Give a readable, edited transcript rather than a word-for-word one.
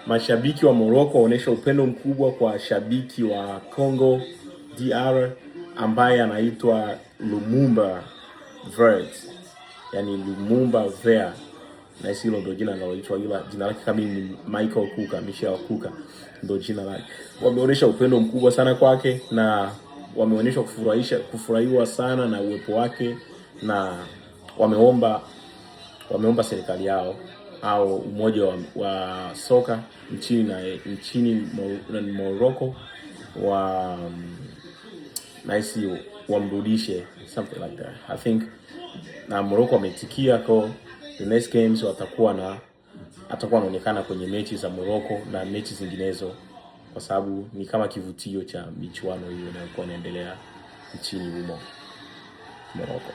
mashabiki wa Morocco waonesha upendo mkubwa kwa shabiki wa Congo DR ambaye anaitwa Lumumba Vert, yani Lumumba Vert, na hilo ndio jina analoitwa, ila jina lake kamili ni Michael Kuka, Michel Kuka ndio jina lake. Wameonyesha upendo mkubwa sana kwake na wameonyesha kufurahiwa sana na uwepo wake, na wameomba serikali yao au umoja wa soka nchini Morocco wamrudishe, something like that I think. Na Morocco wametikia, kwa the next games atakuwa anaonekana kwenye mechi za Morocco na mechi zinginezo, kwa sababu ni kama kivutio cha michuano hiyo inayokuwa inaendelea nchini humo Morocco.